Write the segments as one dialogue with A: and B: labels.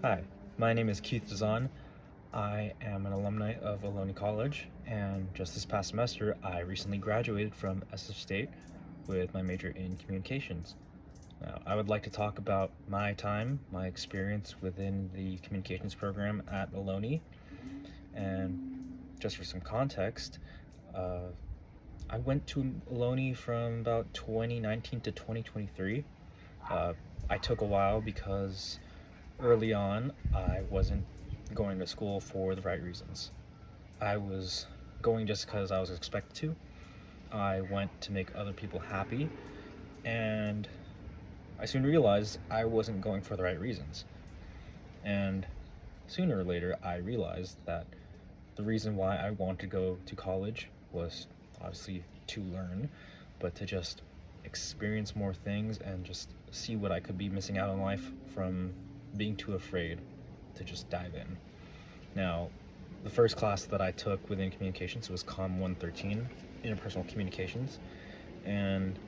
A: Hi, my name is Keith Dizon. I am an alumni of Ohlone College, and just this past semester, I recently graduated from SF State with my major in communications. Now, I would like to talk about my time, my experience within the communications program at Ohlone, and just for some context, uh, I went to Ohlone from about 2019 to 2023. Uh, I took a while because early on, I wasn't going to school for the right reasons. I was going just because I was expected to. I went to make other people happy, and I soon realized I wasn't going for the right reasons. And sooner or later, I realized that the reason why I wanted to go to college was obviously to learn, but to just experience more things and just see what I could be missing out on life from being too afraid to just dive in. Now, the first class that I took within communications was Com 113, Interpersonal Communications, and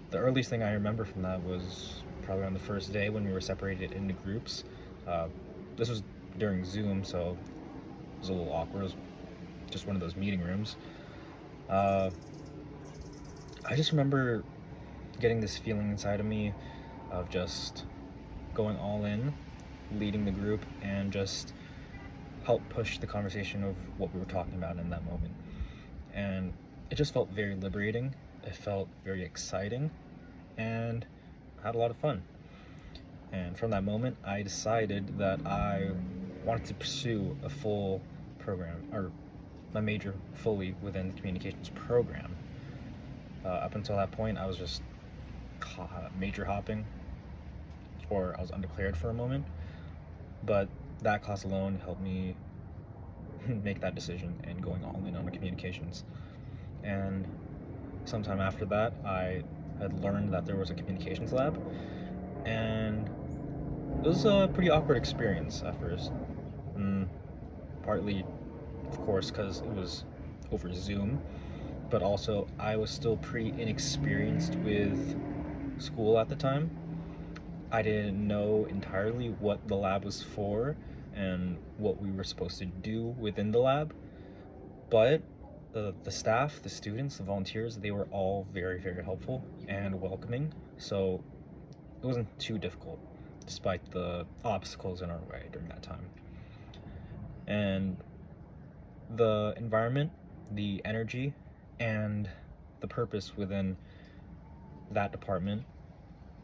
A: the earliest thing I remember from that was probably on the first day when we were separated into groups. Uh, this was during Zoom, so it was a little awkward. It was just one of those meeting rooms. Uh, I just remember getting this feeling inside of me of just going all in, leading the group, and just help push the conversation of what we were talking about in that moment. And it just felt very liberating. It felt very exciting, and I had a lot of fun. And from that moment, I decided that I wanted to pursue a full program, or my major fully within the communications program. Up until that point, I was just major hopping, or I was undeclared for a moment. But that class alone helped me make that decision and going all in on the communications. And sometime after that, I had learned that there was a communications lab, and it was a pretty awkward experience at first. Partly, of course, because it was over Zoom, but also I was still pretty inexperienced with school at the time. I didn't know entirely what the lab was for and what we were supposed to do within the lab, but the staff, the students, the volunteers, they were all very, very helpful and welcoming, so it wasn't too difficult despite the obstacles in our way during that time. And the environment, the energy, and the purpose within that department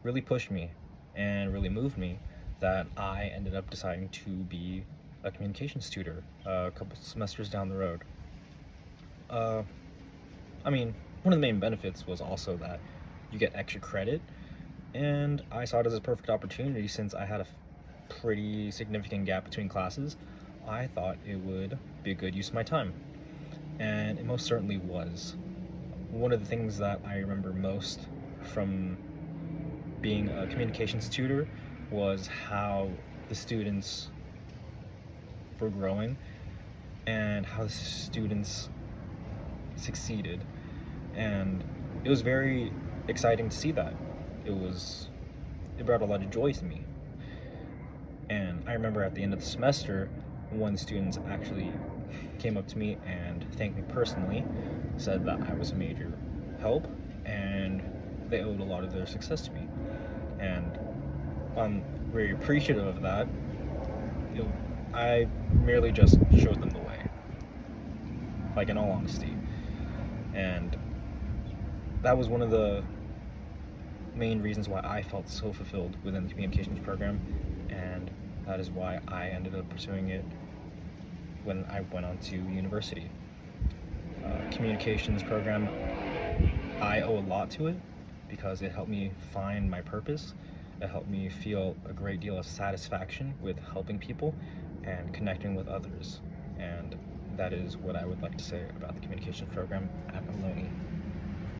A: really pushed me and really moved me that I ended up deciding to be a communications tutor a couple semesters down the road. Uh, I mean, one of the main benefits was also that you get extra credit, and I saw it as a perfect opportunity since I had a pretty significant gap between classes. I thought it would be a good use of my time, and it most certainly was. One of the things that I remember most from being a communications tutor was how the students were growing and how the students succeeded, and it was very exciting to see that. It brought a lot of joy to me. And I remember at the end of the semester, one of the students actually came up to me and thanked me personally, said that I was a major help and they owed a lot of their success to me. And I'm very appreciative of that. I merely just showed them the way, like in all honesty. And that was one of the main reasons why I felt so fulfilled within the communications program, and that is why I ended up pursuing it when I went on to university. Communications program, I owe a lot to it because it helped me find my purpose. It helped me feel a great deal of satisfaction with helping people and connecting with others. And that is what I would like to say about the communications program at Ohlone.